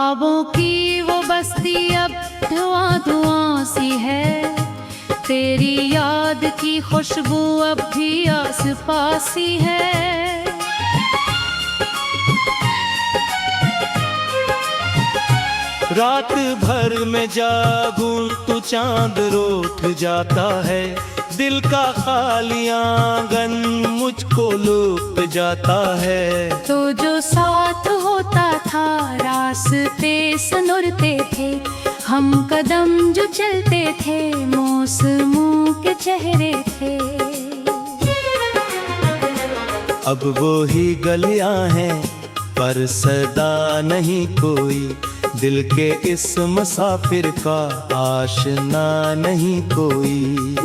ख्वाबों की वो बस्ती अब धुआं धुआं सी है, तेरी याद की खुशबू अब भी आस पास ही है। रात भर में जागूं तो चांद रोठ जाता है, दिल का खाली आंगन मुझको लुट जाता है। तो जो साथ होता था रास्ते सनुरते थे, हम कदम जो चलते थे मौसमों के चेहरे थे। अब वो ही गलियां हैं पर सदा नहीं कोई, दिल के इस मुसाफिर का आशना नहीं कोई।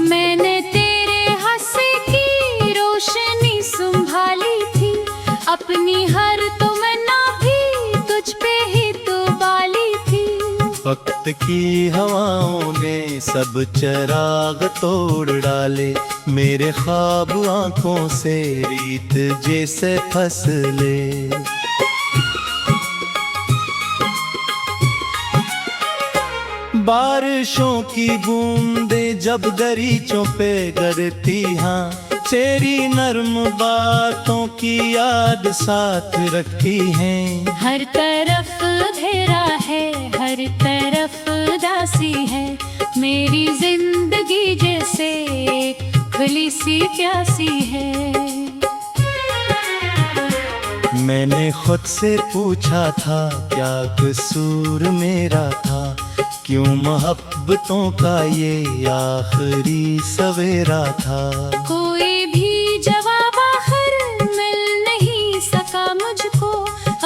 मैंने तेरे हंसे की रोशनी संभाली थी, अपनी हर तमन्ना भी तुझ पे ही तो बाली थी। वक्त की हवाओं ने सब चिराग तोड़ डाले, मेरे ख्वाब आंखों से रीत जैसे फसले। बारिशों की बूंदें जब दरीचों पे गिरती, हाँ तेरी नर्म बातों की याद साथ रखती हैं। हर तरफ अंधेरा है, हर तरफ उदासी है, मेरी जिंदगी जैसे खुली सी प्यासी है। मैंने खुद से पूछा था क्या कसूर मेरा था, क्यों मोहब्बतों का ये आखिरी सवेरा था। कोई भी जवाब आखिर मिल नहीं सका मुझको,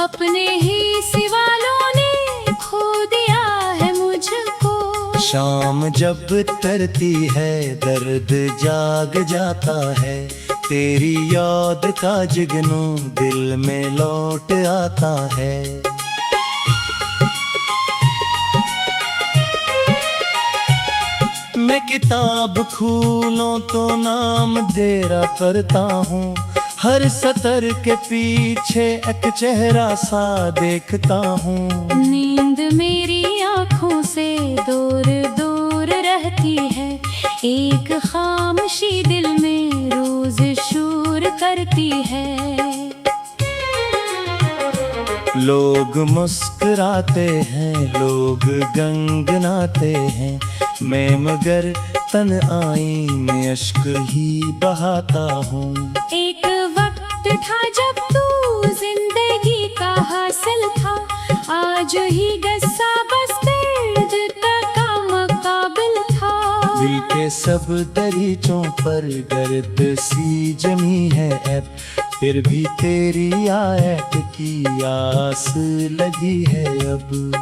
अपने ही सवालों ने खो दिया है मुझको। शाम जब तरती है दर्द जाग जाता है, तेरी याद का जुगनू दिल में लौट आता है। मैं किताब खोलूं तो नाम तेरा पढ़ता हूँ, हर सतर के पीछे एक चेहरा सा देखता हूँ। नींद मेरी आँखों से दूर दूर रहती है, एक खामोशी दिल में रोज शोर करती है। लोग मुस्कुराते हैं, लोग गनगनाते हैं, मैं मगर तन आई में अश्क ही बहाता हूँ। एक वक्त था जब तू जिंदगी का हासिल था, आज ही गस्सा बस दर्द का मुकाबिल था। दिल के सब दरीचों पर गर्द सी जमी है अब, फिर भी तेरी आयत की आस लगी है अब।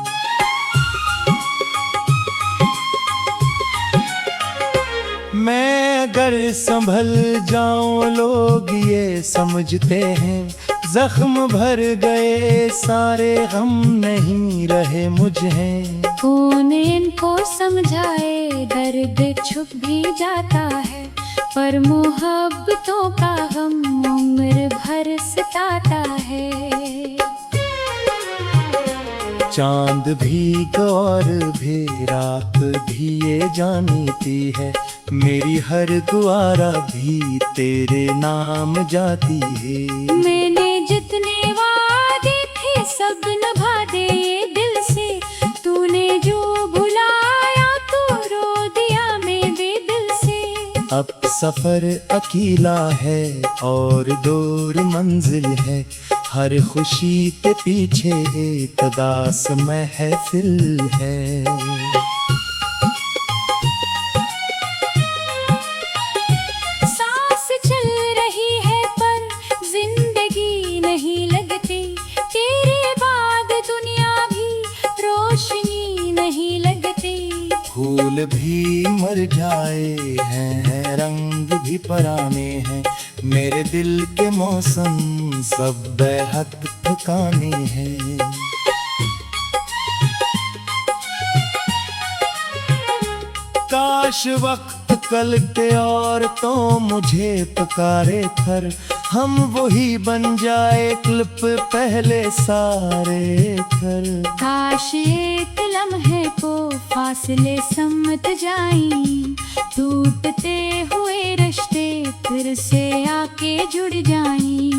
मैं अगर संभल जाऊं लोग ये समझते हैं, जख्म भर गए सारे गम नहीं रहे मुझे। कौन इनको समझाए दर्द छुप भी जाता है, पर मोहब्बतों का गम उम्र भर सताता है। चांद भी गौर भी रात भी ये जानती है, मेरी हर गुआरा भी तेरे नाम जाती है। मैंने जितने वादे थे सब निभा दे दिल से, तूने जो भुलाया तो रो दिया मेरे दिल से। अब सफर अकेला है और दूर मंजिल है, हर खुशी के पीछे एक दास महफिल है। सांस चल रही है पर जिंदगी नहीं लगती, तेरे बाद दुनिया भी रोशनी नहीं लगती। फूल भी मर जाए हैं, रंग भी पुराने हैं, मेरे दिल के मौसम सब बेहद ठिकाने हैं। काश वक्त कल के और तो मुझे पुकारे, पर हम वही बन जाए क्लिप पहले सारे कर। काश एक लम्हे को फासले समझ जाएं, टूटते हुए रिश्ते फिर से आके जुड़ जाएं।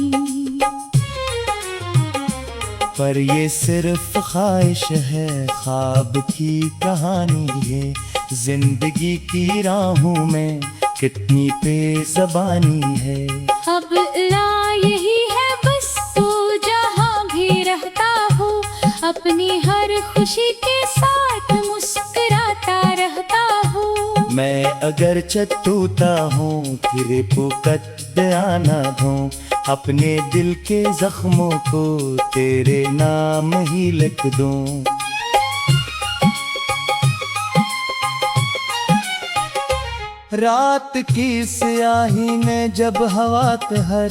पर ये सिर्फ ख्वाहिश है, ख्वाब की कहानी है। जिंदगी की राहों में कितनी बेज़बानी है। अब ला यही है बस तू जहाँ भी रहता हो, अपनी हर खुशी के साथ मुस्कुराता रहता हो। मैं अगर चटूता हूँ फिर पुकत आना दूं, अपने दिल के जख्मों को तेरे नाम ही लिख दूं। रात की स्याही में जब हवा ठहर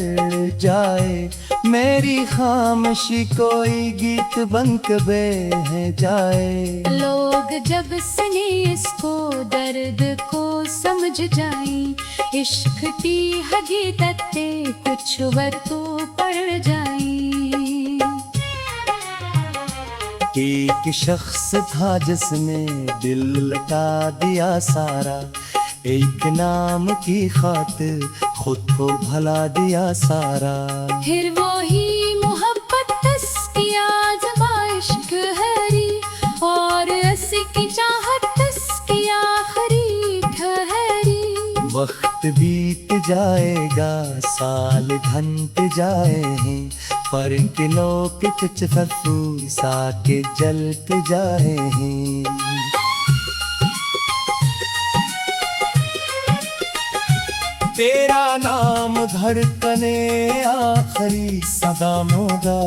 जाए, मेरी खामोशी कोई गीत बन के बह जाए। लोग जब सुने इसको दर्द को समझ जाएं, इश्क की हकीकतें कुछ वक़्तों पड़ जाएं। एक शख्स था जिसने दिल लटा दिया सारा, एक नाम की खातिर खुद को भला दिया सारा। फिर वो ही मोहब्बत की आज़माइश गहरी, और ऐसी की चाहत की आखिरी ठहरी। वक्त बीत जाएगा, साल घंट जाए हैं, पर किलों के कुछ फूस आके जलते जाए हैं। तेरा नाम धड़कने आखिरी सदामों का,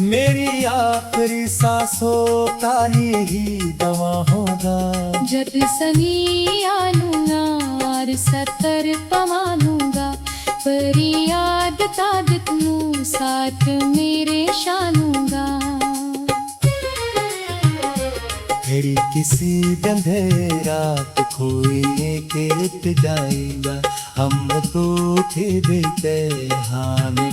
मेरी आखिरी सांसों का यही दवा होगा। जब सनी आलूंगा और सतर पमानूंगा, परी याद तादत नू साथ मेरे शानूंगा। फिर किसी अंधेरा कोई गिरत जाएगा, हम तो थे देते हमें।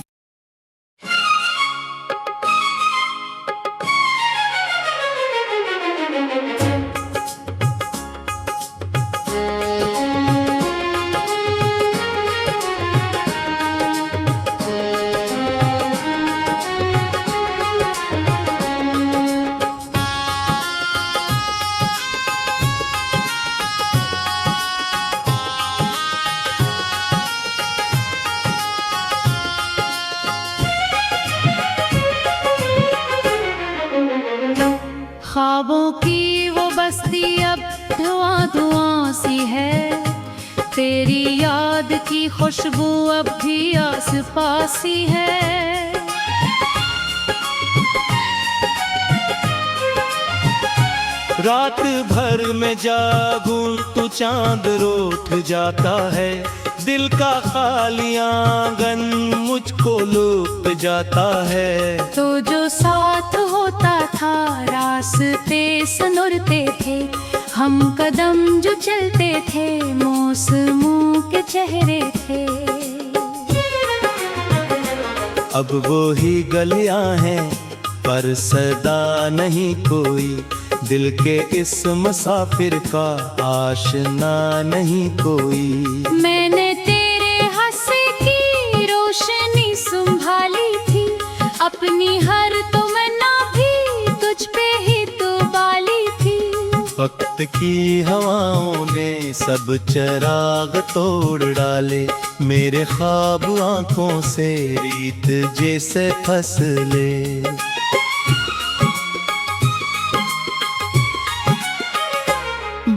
ख्वाबों की वो बस्ती अब धुआं धुआं सी है, तेरी याद की खुशबू अब भी आस पास ही है। रात भर में जागूं तो चांद रोठ जाता है, दिल का खाली आंगन मुझको लुट जाता है। तो जो साथ होता था रास्ते सनुरते थे, हम कदम जो चलते थे मौसमों के चेहरे थे। अब वो ही गलियां हैं पर सदा नहीं कोई, दिल के इस मुसाफिर का आशना नहीं कोई। मैंने तेरे हंसे की रोशनी संभाली थी, अपनी हर तमन्ना भी तुझ पे ही तो बाली थी। वक्त की हवाओं ने सब चिराग तोड़ डाले, मेरे ख्वाब आंखों से रीत जैसे फसले।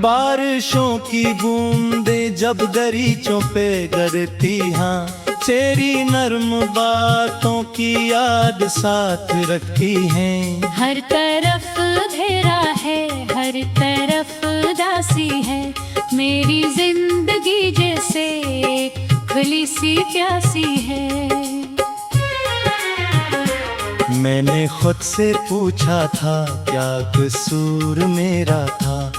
बारिशों की बूंदें जब दरीचों पे गिरती, हाँ तेरी नर्म बातों की याद साथ रखती हैं। हर तरफ अंधेरा है, हर तरफ उदासी है, मेरी जिंदगी जैसे खुली सी प्यासी है। मैंने खुद से पूछा था क्या कसूर मेरा था,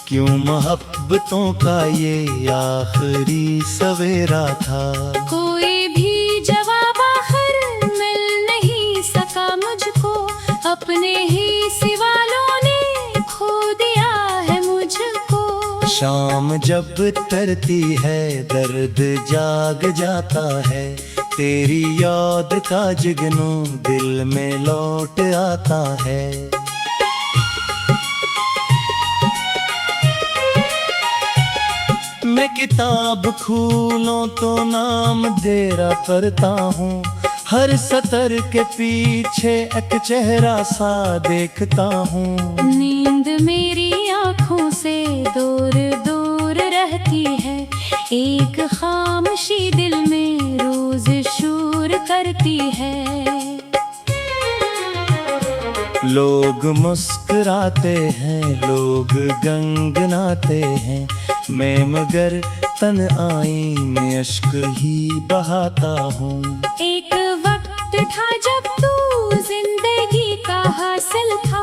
क्यों मोहब्बतों का ये आखिरी सवेरा था। कोई भी जवाब शाम जब तरती है दर्द जाग जाता है, तेरी याद का जुगनू दिल में लौट आता है। मैं किताब खोलूं तो नाम तेरा पढ़ता हूँ, हर सतर के पीछे एक चेहरा सा देखता हूँ। नींद मेरी आँखों से दूर दूर रहती है, एक खामोशी दिल में रोज शोर करती है। लोग मुस्कुराते हैं, लोग गनगनाते हैं, मैं मगर तन्हाई में अश्क ही बहाता हूँ। एक वक्त था जब तू जिंदगी का हासिल था,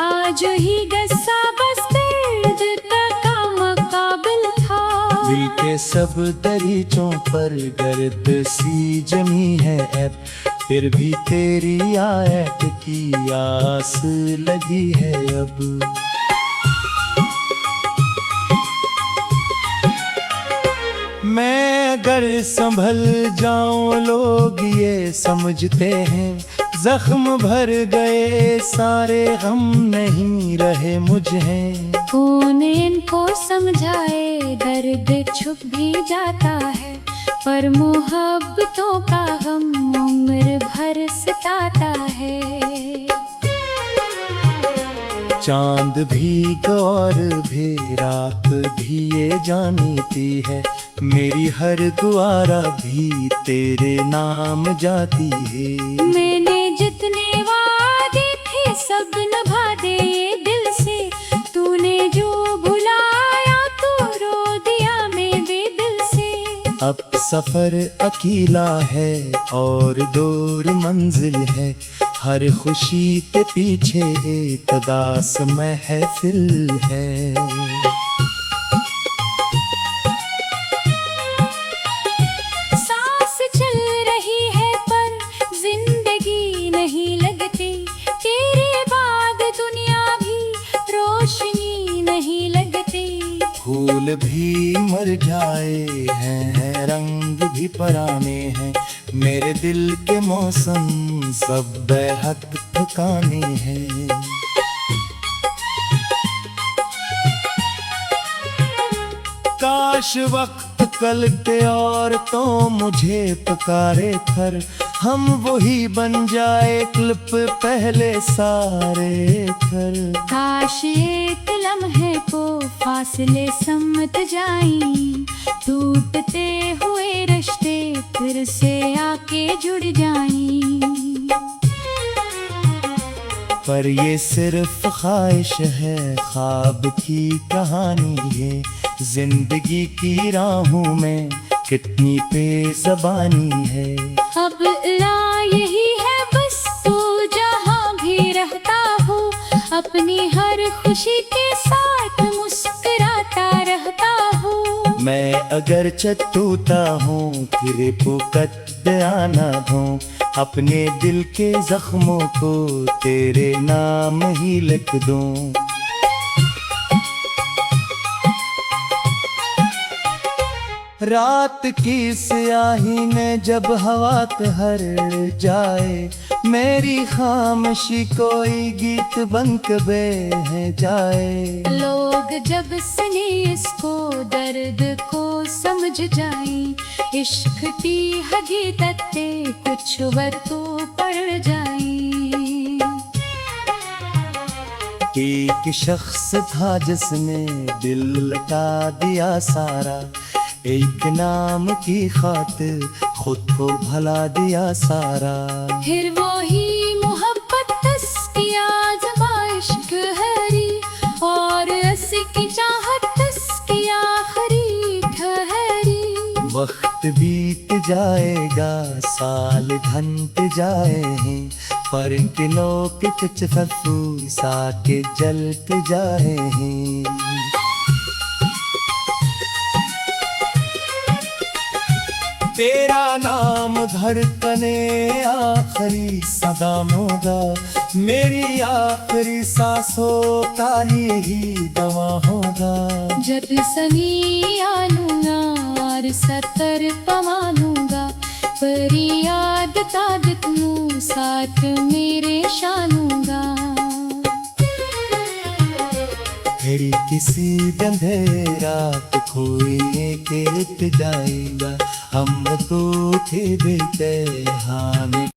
आज ही गस्सा बस दर्द का मुकाबिल था। दिल के सब दरीचों पर गर्द सी जमी है अब, फिर भी तेरी आयत की आस लगी है अब। मैं अगर संभल जाऊं लोग ये समझते हैं, जख्म भर गए सारे गम नहीं रहे मुझे। कौन इनको समझाए दर्द छुप भी जाता है, पर मोहब्बतों का गम उम्र भर सताता है। चांद भी गौर भी रात भी ये जानती है, मेरी हर दुआरा भी तेरे नाम जाती है। मैंने जितने वादे थे सब निभा दे दिल से, तूने जो भुलाया तो रो दिया मेरे दिल से। अब सफर अकेला है और दूर मंजिल है, हर खुशी के पीछे एक उदास महफिल है। सांस चल रही है पर जिंदगी नहीं लगती, तेरे बाद दुनिया भी रोशनी नहीं लगती। फूल भी मर जाए हैं, रंग भी पुराने हैं, मेरे दिल के मौसम सब बेहद ठिकाने हैं। काश वक्त कल के और तो मुझे पुकारे कर, हम वही बन जाए क्लिप पहले सारे कर। काश एक लम्हे को फासले समझ जाएं, टूटते हुए रिश्ते फिर से आके जुड़ जाएं। पर ये सिर्फ ख्वाहिश है, ख्वाब की कहानी है, जिंदगी की राहों में कितनी बेज़बानी है। अब ला यही है बस तू जहाँ भी रहता हो, अपनी हर खुशी के साथ मुस्कुराता रहता हो। मैं अगर चटूता हूँ फिर पुकत आना दूँ, अपने दिल के जख्मों को तेरे नाम ही लिख दूँ। रात की स्याही में जब हवा ठहर जाए, मेरी खामोशी कोई गीत बन के बह जाए। लोग जब सुने इसको दर्द को समझ जाएं, इश्क की हकीकतें कुछ वक़्तों पड़ जाएं। एक शख्स था जिसने दिल लटा दिया सारा, एक नाम की खातिर खुद को भला दिया सारा। फिर वो ही मोहब्बत की आज़माइश गहरी, और की चाहत की आखिरी ठहरी। वक्त बीत जाएगा साल घंट जाए हैं, पर किलों के कुछ फूसा के जलत जाए हैं। तेरा नाम धड़कने आखिरी सदामों का, मेरी आखिरी सांसों का यही दवा होगा। जब सनी आलूंगा और सतर पमानूंगा, परी याद तादत नू साथ मेरे शानूंगा। तेरी किसी अंधेरा तो कोई एक जाएगा, हम तो थे बेटे हाने।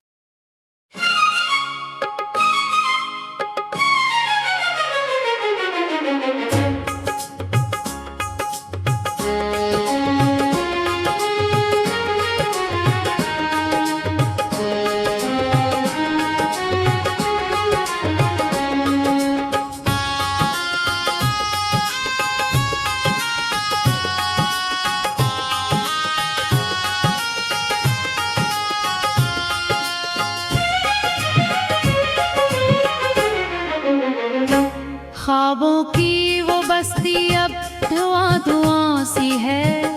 ख्वाबों की वो बस्ती अब धुआं धुआं सी है,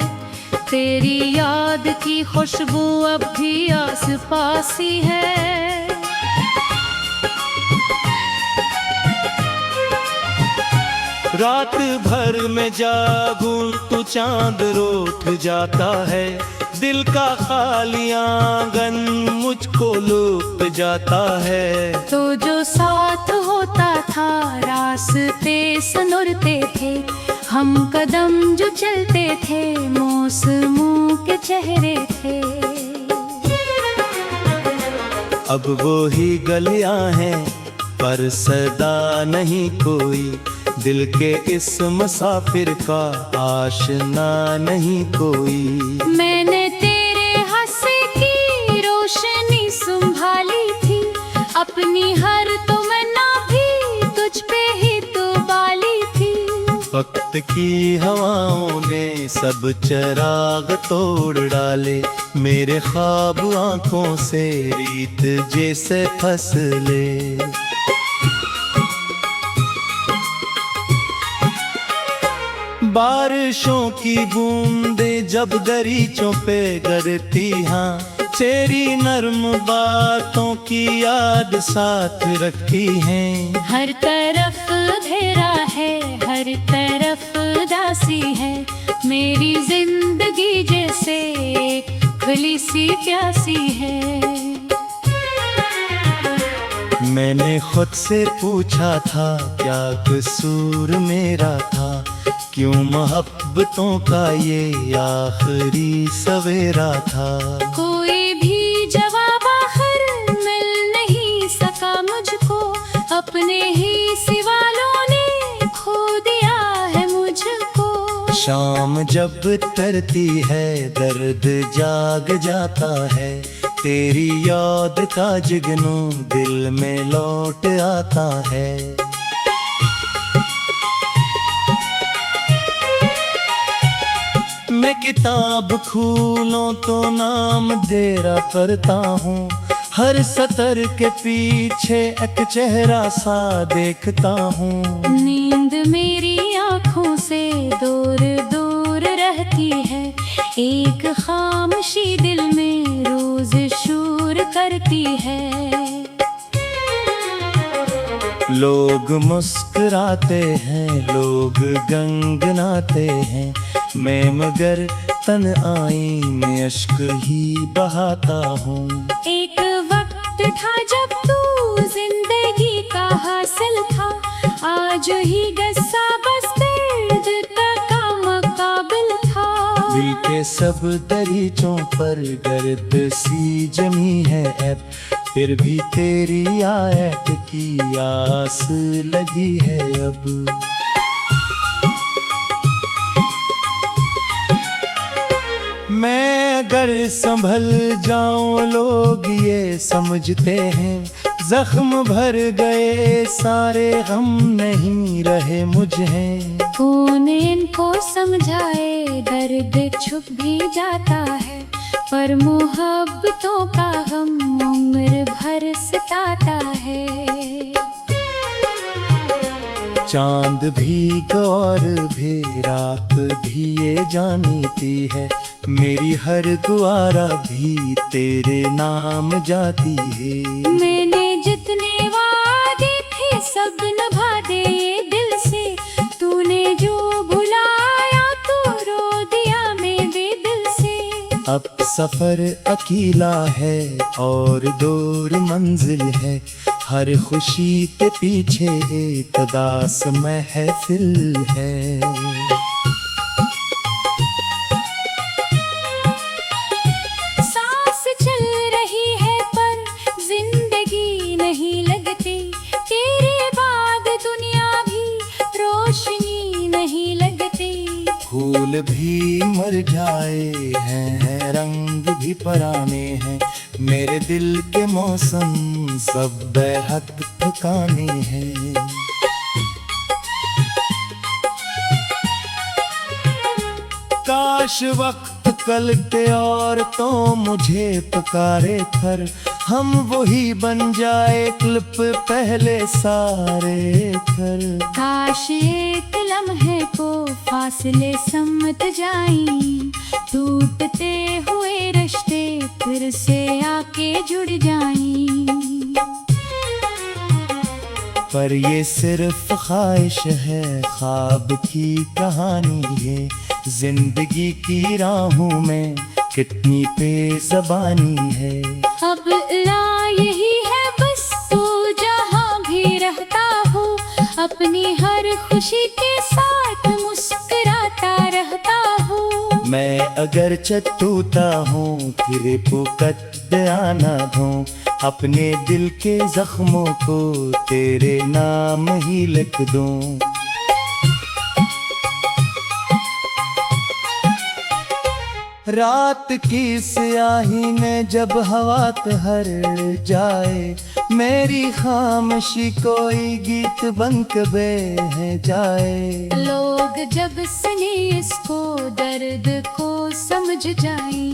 तेरी याद की खुशबू अब भी आस पास ही है। रात भर में जागूं तो चांद रोठ जाता है, दिल का खाली आंगन मुझको लुट जाता है। तो जो साथ होता था रास्ते सनुरते थे, हम कदम जो चलते थे मौसमों के चेहरे थे। अब वो ही गलियां हैं पर सदा नहीं कोई, दिल के इस मुसाफिर का आशना नहीं कोई। मैंने तेरे हंसे की रोशनी संभाली थी, अपनी हर तमन्ना भी तुझ पे ही तो बाली थी। वक्त की हवाओं ने सब चिराग तोड़ डाले, मेरे ख्वाब आंखों से रीत जैसे फसले। बारिशों की बूंदें जब दरीचों पे गिरती, हाँ तेरी नर्म बातों की याद साथ रखती हैं। हर तरफ अंधेरा है, हर तरफ उदासी है, मेरी जिंदगी जैसे खुली सी प्यासी है। मैंने खुद से पूछा था क्या कसूर मेरा था, क्यों मोहब्बतों का ये आखिरी सवेरा था। कोई भी जवाब आखिर मिल नहीं सका मुझको, अपने ही सवालों ने खो दिया है मुझको। शाम जब तरती है दर्द जाग जाता है, तेरी याद का जुगनू दिल में लौट आता है। मैं किताब खोलूं तो नाम तेरा पढ़ता हूँ, हर सतर के पीछे एक चेहरा सा देखता हूँ। नींद मेरी आँखों से दूर दूर रहती है, एक खामोशी दिल में रोज शूर करती है। लोग मुस्कुराते हैं, लोग गनगनाते हैं, मैं मगर तन्हाई में अश्क ही बहाता हूँ। एक वक्त था जब तू जिंदगी का हासिल था, आज ही गस्सा बस दर्द का मुकाबिल था। दिल के सब दरीचों पर गर्द सी जमी है अब, फिर भी तेरी आयत की आस लगी है अब। मैं अगर संभल जाऊं लोग ये समझते हैं, जख्म भर गए सारे गम नहीं रहे मुझे। कौन इनको समझाए दर्द छुप भी जाता है, पर मोहब्बतों का गम उम्र भर सताता है। चांद भी गौर भी रात भी ये जानती है, मेरी हर दुआरा भी तेरे नाम जाती है। मैंने जितने वादे थे सब निभा दे दिल से, तूने जो भुलाया तो रो दिया मेरे दिल से। अब सफर अकेला है और दूर मंजिल है, हर खुशी के पीछे एक दास महफिल है। सांस चल रही है पर जिंदगी नहीं लगती, तेरे बाद दुनिया भी रोशनी नहीं लगती। फूल भी मर जाए हैं, रंग भी पुराने हैं, मेरे दिल के मौसम सब बेहद ठिकाने हैं। काश वक्त कल के और तो मुझे पुकारे कर, हम वही बन जाए क्लिप पहले सारे कर। काश एक लम्हे को फासले समझ जाएं, टूटते हुए रिश्ते फिर से आके जुड़ जाएं। पर ये सिर्फ ख्वाहिश है, ख्वाब की कहानी है, जिंदगी की राहों में कितनी बेज़बानी है। अब ला यही है बस तू जहाँ भी रहता हो, अपनी हर खुशी के साथ मुस्कुराता रहता हो। मैं अगर टूटा हूँ फिर पुकट आना दूं, अपने दिल के जख्मों को तेरे नाम ही लिख दूं। रात की स्याही में जब हवा ठहर जाए, मेरी खामोशी कोई गीत बन के बह जाए। लोग जब सुने इसको दर्द को समझ जाए,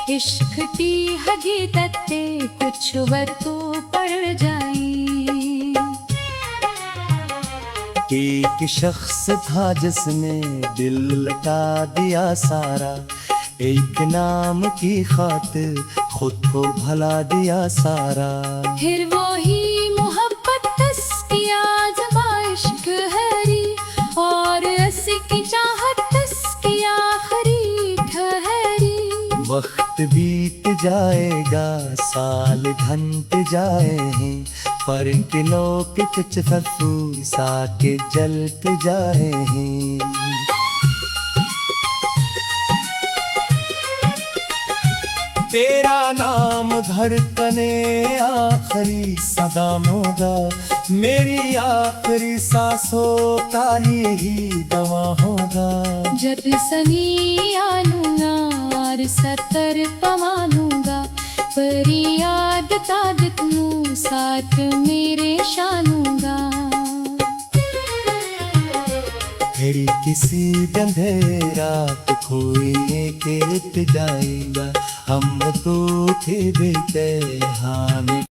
इश्क की हकीकतें कुछ वक्त पड़ जाए। एक शख्स था जिसने दिल लटा दिया सारा, एक नाम की खातिर खुद को भला दिया सारा। फिर वो ही मोहब्बत की आज़माइश गहरी, और ऐसी की चाहत की आखिरी ठहरी। वक्त बीत जाएगा, साल घंट जाए हैं, पर किलों के कुछ फूस आके जलते जाए हैं। तेरा नाम धड़कने आखिरी सदामों का, मेरी आखिरी सांसों का यही दवा होगा। जब सनी आलूंगा और सतर पवालूंगा, पर याद तादत नू साथ मेरे शानूंगा। तेरी किसी अंधेरा तो कोई एक जाएगा, हम तो थे बेटे हाँ।